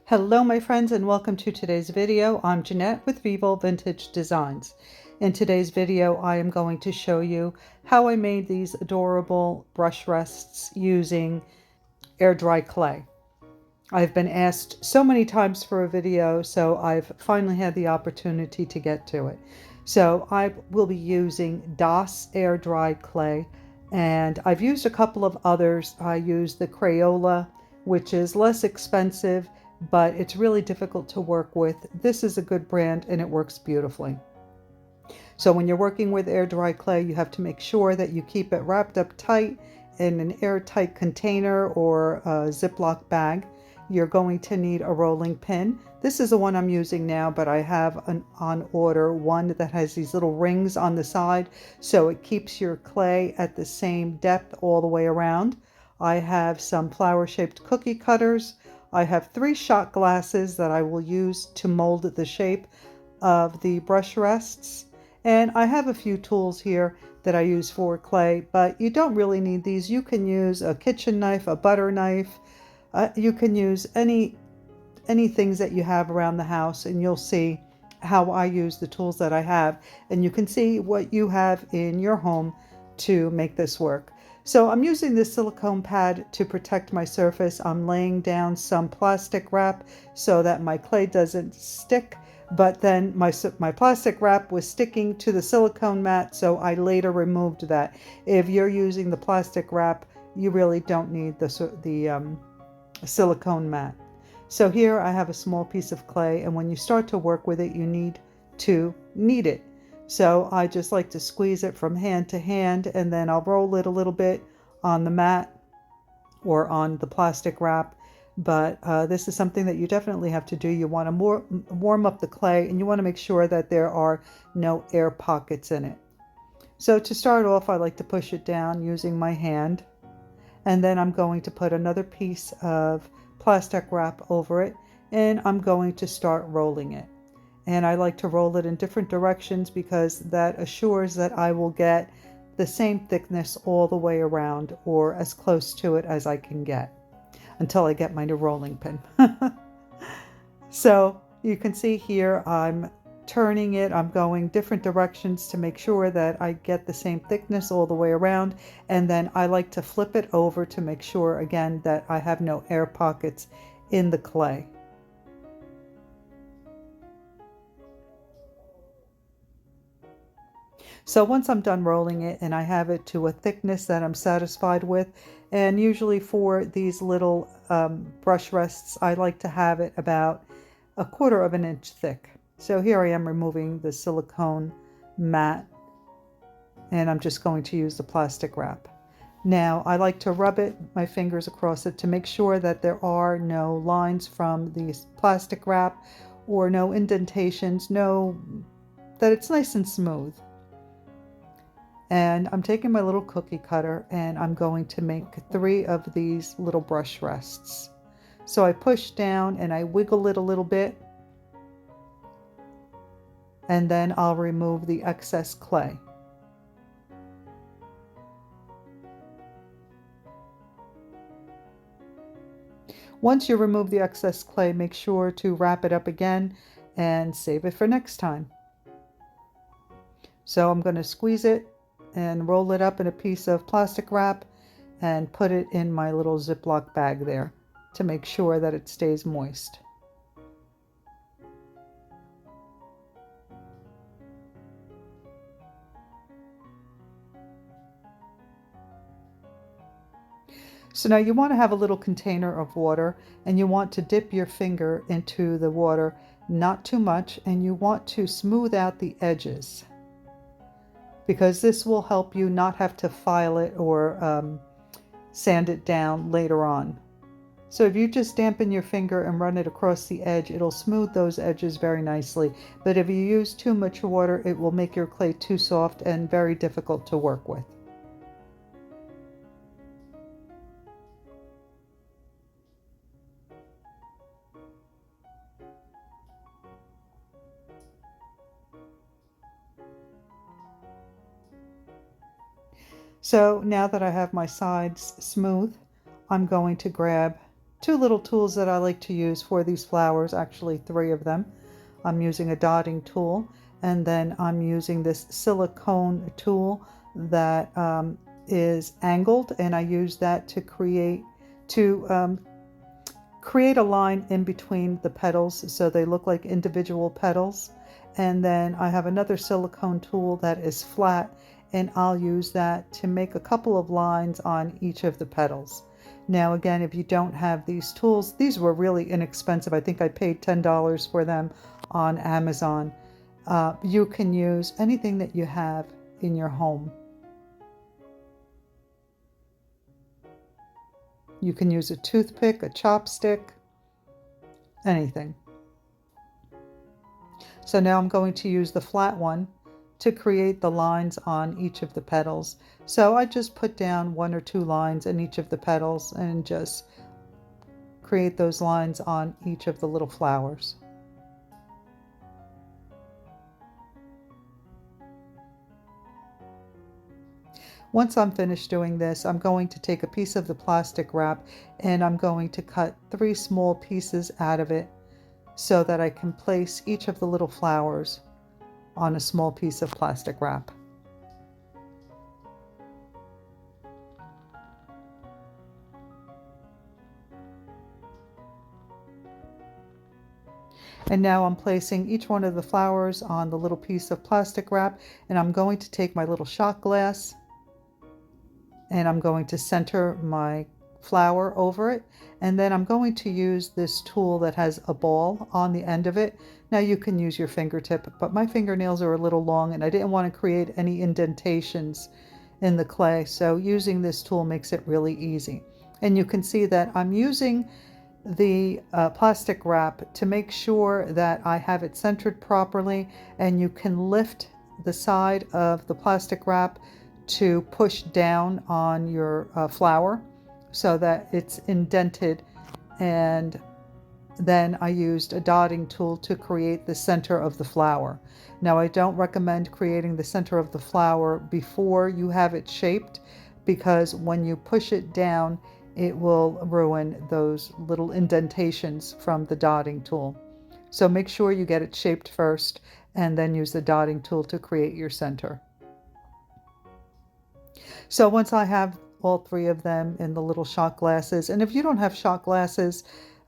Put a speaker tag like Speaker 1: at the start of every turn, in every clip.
Speaker 1: Hello my friends and welcome to today's video. I'm Jeanette with Vivo Vintage Designs. In today's video I am going to show you how I made these adorable brush rests using air dry clay. I've been asked so many times for a video, so I've finally had the opportunity to get to it. So I will be using DOS air dry clay, and I've used a couple of others. I used the Crayola, which is less expensive, but it's really difficult to work with. This is a good brand and it works beautifully. So when you're working with air dry clay, you have to make sure that you keep it wrapped up tight in an airtight container or a Ziploc bag. You're going to need a rolling pin. This is the one I'm using now, but I have on order one that has these little rings on the side, so it keeps your clay at the same depth all the way around. I have some flower-shaped cookie cutters. I have 3 shot glasses that I will use to mold the shape of the brush rests. And I have a few tools here that I use for clay, but you don't really need these. You can use a kitchen knife, a butter knife. You can use any things that you have around the house, and you'll see how I use the tools that I have. And you can see what you have in your home to make this work. So I'm using this silicone pad to protect my surface. I'm laying down some plastic wrap so that my clay doesn't stick, but then my plastic wrap was sticking to the silicone mat, so I later removed that. If you're using the plastic wrap, you really don't need the silicone mat. So here I have a small piece of clay, and when you start to work with it, you need to knead it. So I just like to squeeze it from hand to hand, and then I'll roll it a little bit on the mat or on the plastic wrap. But this is something that you definitely have to do. You want to warm up the clay, and you want to make sure that there are no air pockets in it. So to start off, I like to push it down using my hand, and then I'm going to put another piece of plastic wrap over it, and I'm going to start rolling it. And I like to roll it in different directions because that assures that I will get the same thickness all the way around, or as close to it as I can get, until I get my new rolling pin. So you can see here I'm turning it. I'm going different directions to make sure that I get the same thickness all the way around, and then I like to flip it over to make sure again that I have no air pockets in the clay. So once I'm done rolling it and I have it to a thickness that I'm satisfied with, and usually for these little brush rests, I like to have it about 1/4 of an inch thick. So here I am removing the silicone mat, and I'm just going to use the plastic wrap. Now I like to rub my fingers across it to make sure that there are no lines from the plastic wrap, or no indentations, that it's nice and smooth. And I'm taking my little cookie cutter and I'm going to make 3 of these little brush rests. So I push down and I wiggle it a little bit, and then I'll remove the excess clay. Once you remove the excess clay, make sure to wrap it up again and save it for next time. So I'm going to squeeze it and roll it up in a piece of plastic wrap and put it in my little Ziploc bag there to make sure that it stays moist. So now you want to have a little container of water, and you want to dip your finger into the water, not too much, and you want to smooth out the edges, because this will help you not have to file it or sand it down later on. So if you just dampen your finger and run it across the edge, it'll smooth those edges very nicely. But if you use too much water, it will make your clay too soft and very difficult to work with. So now that I have my sides smooth, I'm going to grab two little tools that I like to use for these flowers, actually three of them. I'm using a dotting tool, and then I'm using this silicone tool that is angled, and I use that to create a line in between the petals so they look like individual petals. And then I have another silicone tool that is flat, and I'll use that to make a couple of lines on each of the petals. Now again, if you don't have these tools, these were really inexpensive. I think I paid $10 for them on Amazon. You can use anything that you have in your home. You can use a toothpick, a chopstick, anything. So now I'm going to use the flat one to create the lines on each of the petals. So I just put down 1 or 2 lines in each of the petals and just create those lines on each of the little flowers. Once I'm finished doing this, I'm going to take a piece of the plastic wrap and I'm going to cut 3 small pieces out of it so that I can place each of the little flowers on a small piece of plastic wrap. And now I'm placing each one of the flowers on the little piece of plastic wrap, and I'm going to take my little shot glass and I'm going to center my flower over it, and then I'm going to use this tool that has a ball on the end of it. Now you can use your fingertip, but my fingernails are a little long and I didn't want to create any indentations in the clay, so using this tool makes it really easy. And you can see that I'm using the plastic wrap to make sure that I have it centered properly, and you can lift the side of the plastic wrap to push down on your flower so that it's indented. And then I used a dotting tool to create the center of the flower. Now I don't recommend creating the center of the flower before you have it shaped, because when you push it down it will ruin those little indentations from the dotting tool. So make sure you get it shaped first and then use the dotting tool to create your center. So once I have all 3 of them in the little shot glasses, and if you don't have shot glasses,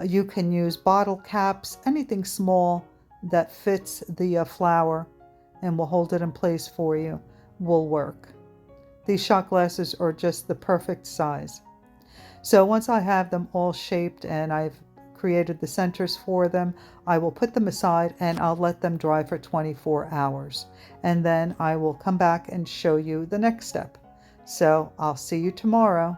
Speaker 1: you can use bottle caps, anything small that fits the flower and will hold it in place for you will work. These shot glasses are just the perfect size. So once I have them all shaped and I've created the centers for them, I will put them aside and I'll let them dry for 24 hours. And then I will come back and show you the next step. So I'll see you tomorrow.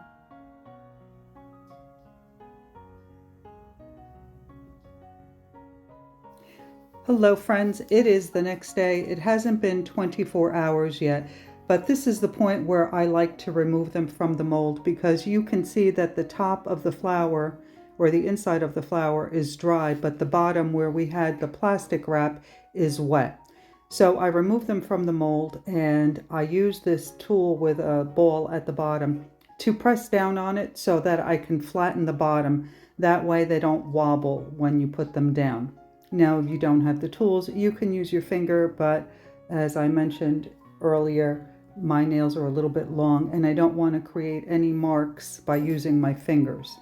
Speaker 1: Hello friends, it is the next day. It hasn't been 24 hours yet, but this is the point where I like to remove them from the mold, because you can see that the top of the flower, or the inside of the flower, is dry, but the bottom where we had the plastic wrap is wet. So I removed them from the mold and I use this tool with a ball at the bottom to press down on it so that I can flatten the bottom. That way they don't wobble when you put them down. Now, if you don't have the tools, you can use your finger, but as I mentioned earlier, my nails are a little bit long and I don't want to create any marks by using my fingers.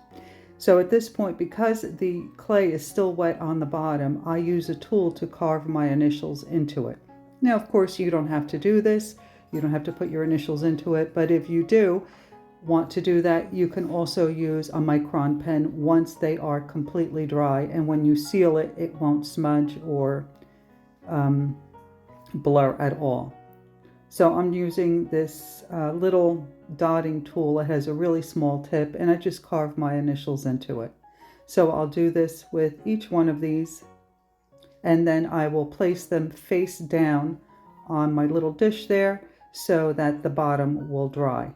Speaker 1: So at this point, because the clay is still wet on the bottom, I use a tool to carve my initials into it. Now, of course, you don't have to do this. You don't have to put your initials into it, but if you do want to do that, you can also use a micron pen once they are completely dry, and when you seal it, it won't smudge or blur at all. So I'm using this little dotting tool. It has a really small tip, and I just carved my initials into it. So I'll do this with each one of these, and then I will place them face down on my little dish there so that the bottom will dry.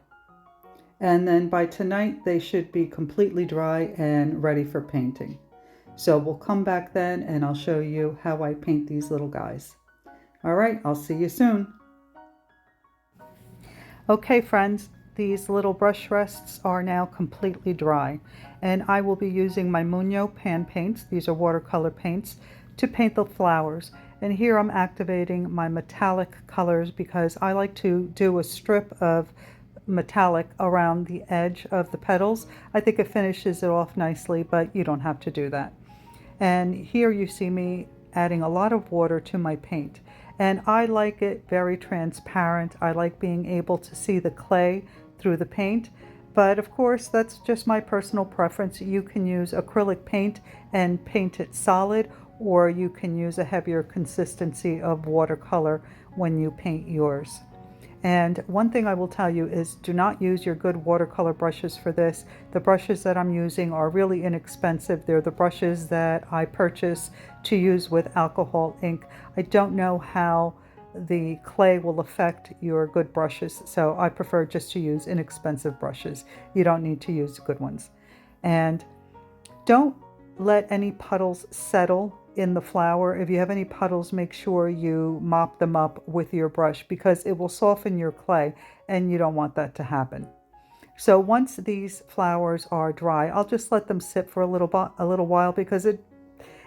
Speaker 1: And then by tonight, they should be completely dry and ready for painting. So we'll come back then and I'll show you how I paint these little guys. All right, I'll see you soon. Okay, friends, these little brush rests are now completely dry, and I will be using my Muño pan paints, these are watercolor paints, to paint the flowers. And here I'm activating my metallic colors because I like to do a strip of metallic around the edge of the petals. I think it finishes it off nicely, but you don't have to do that. And here you see me adding a lot of water to my paint. And I like it very transparent. I like being able to see the clay through the paint. But of course, that's just my personal preference. You can use acrylic paint and paint it solid, or you can use a heavier consistency of watercolor when you paint yours. And one thing I will tell you is do not use your good watercolor brushes for this. The brushes that I'm using are really inexpensive. They're the brushes that I purchase to use with alcohol ink. I don't know how the clay will affect your good brushes, so I prefer just to use inexpensive brushes. You don't need to use good ones. And don't let any puddles settle in the flower. If you have any puddles, make sure you mop them up with your brush because it will soften your clay, and you don't want that to happen. So once these flowers are dry, I'll just let them sit for a little while because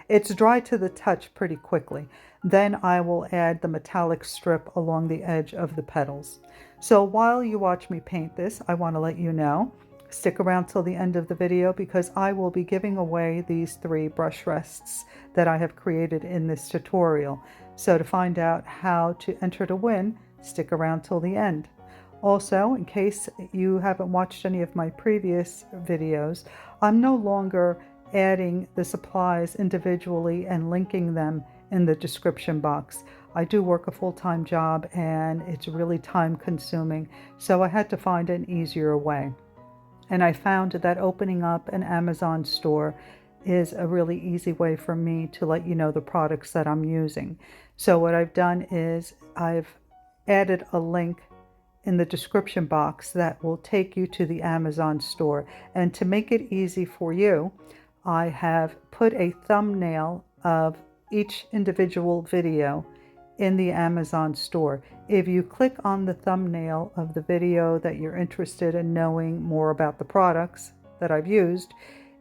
Speaker 1: it's dry to the touch pretty quickly. Then I will add the metallic strip along the edge of the petals. So while you watch me paint this, I want to let you know, stick around till the end of the video because I will be giving away these 3 brush rests that I have created in this tutorial. So to find out how to enter to win, stick around till the end. Also, in case you haven't watched any of my previous videos, I'm no longer adding the supplies individually and linking them in the description box. I do work a full-time job and it's really time consuming, so I had to find an easier way. And I found that opening up an Amazon store is a really easy way for me to let you know the products that I'm using. So what I've done is I've added a link in the description box that will take you to the Amazon store. And to make it easy for you, I have put a thumbnail of each individual video in the Amazon store. If you click on the thumbnail of the video that you're interested in knowing more about the products that I've used,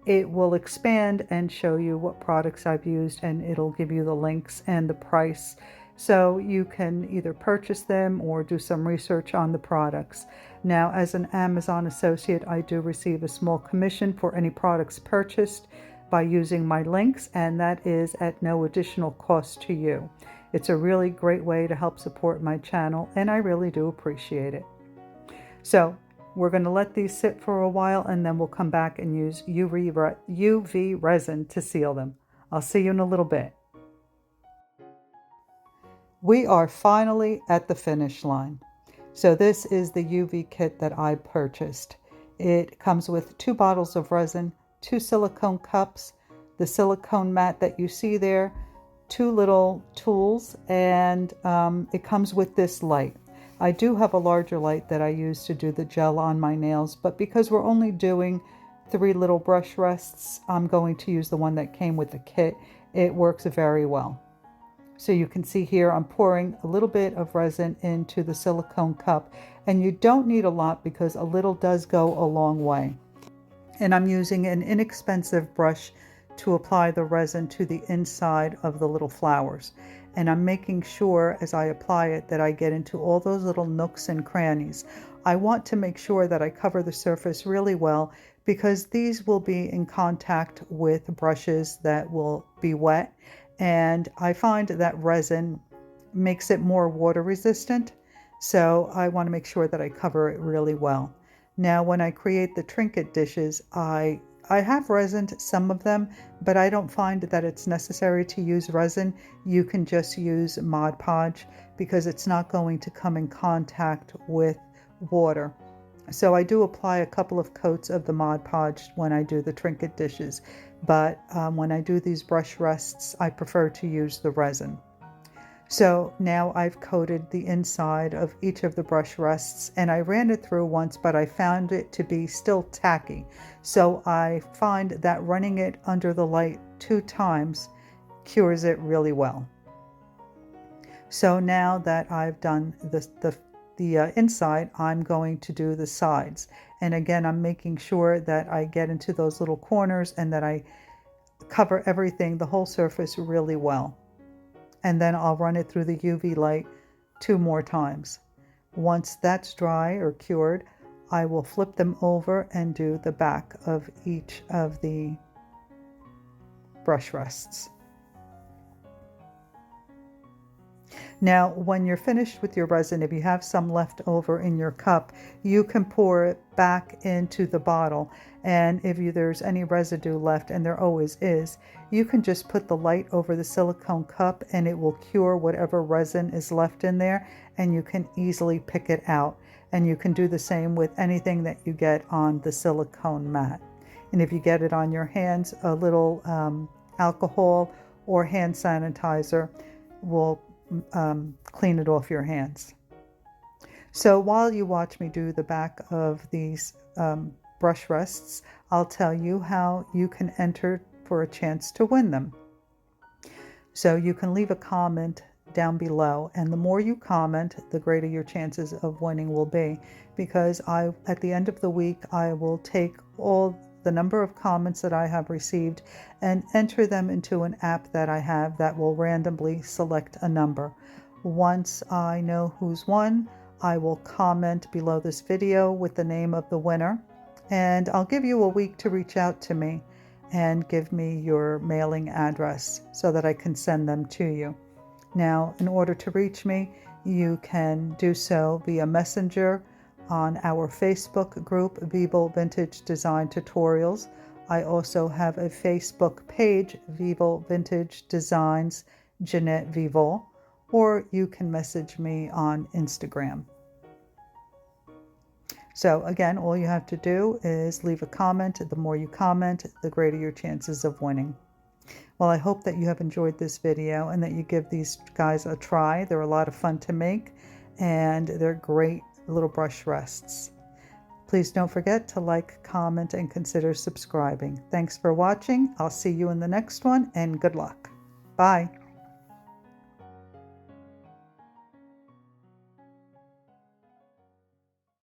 Speaker 1: it will expand and show you what products I've used, and it'll give you the links and the price. So you can either purchase them or do some research on the products. Now, as an Amazon associate, I do receive a small commission for any products purchased by using my links, and that is at no additional cost to you. It's a really great way to help support my channel, and I really do appreciate it. So we're going to let these sit for a while, and then we'll come back and use UV resin to seal them. I'll see you in a little bit. We are finally at the finish line. So this is the UV kit that I purchased. It comes with 2 bottles of resin, 2 silicone cups, the silicone mat that you see there, 2 little tools, and it comes with this light. I do have a larger light that I use to do the gel on my nails, but because we're only doing 3 little brush rests, I'm going to use the one that came with the kit. It works very well. So you can see here I'm pouring a little bit of resin into the silicone cup, and you don't need a lot because a little does go a long way. And I'm using an inexpensive brush to apply the resin to the inside of the little flowers. And I'm making sure as I apply it that I get into all those little nooks and crannies. I want to make sure that I cover the surface really well because these will be in contact with brushes that will be wet. And I find that resin makes it more water resistant. So I want to make sure that I cover it really well. Now, when I create the trinket dishes, I have resined some of them, but I don't find that it's necessary to use resin. You can just use Mod Podge because it's not going to come in contact with water. So I do apply a couple of coats of the Mod Podge when I do the trinket dishes, but when I do these brush rests, I prefer to use the resin. So now I've coated the inside of each of the brush rests, and I ran it through once, but I found it to be still tacky. So I find that running it under the light 2 times cures it really well. So now that I've done the the inside, I'm going to do the sides. And again, I'm making sure that I get into those little corners and that I cover everything, the whole surface, really well. And then I'll run it through the UV light 2 more times. Once that's dry or cured, I will flip them over and do the back of each of the brush rests. Now, when you're finished with your resin, if you have some left over in your cup, you can pour it back into the bottle. And if there's any residue left, and there always is, you can just put the light over the silicone cup and it will cure whatever resin is left in there, and you can easily pick it out. And you can do the same with anything that you get on the silicone mat. And if you get it on your hands, a little alcohol or hand sanitizer will clean it off your hands. So while you watch me do the back of these brush rests, I'll tell you how you can enter for a chance to win them. So you can leave a comment down below, and the more you comment, the greater your chances of winning will be, because at the end of the week, I will take all the number of comments that I have received and enter them into an app that I have that will randomly select a number. Once I know who's won, I will comment below this video with the name of the winner, and I'll give you a week to reach out to me and give me your mailing address so that I can send them to you. Now, in order to reach me, you can do so via Messenger on our Facebook group, Vivo Vintage Design Tutorials. I also have a Facebook page, Vivo Vintage Designs Jeanette Vivo, or you can message me on Instagram. So again, all you have to do is leave a comment. The more you comment, the greater your chances of winning. Well, I hope that you have enjoyed this video and that you give these guys a try. They're a lot of fun to make, and they're great little brush rests. Please don't forget to like, comment, and consider subscribing. Thanks for watching. I'll see you in the next one, and good luck. Bye.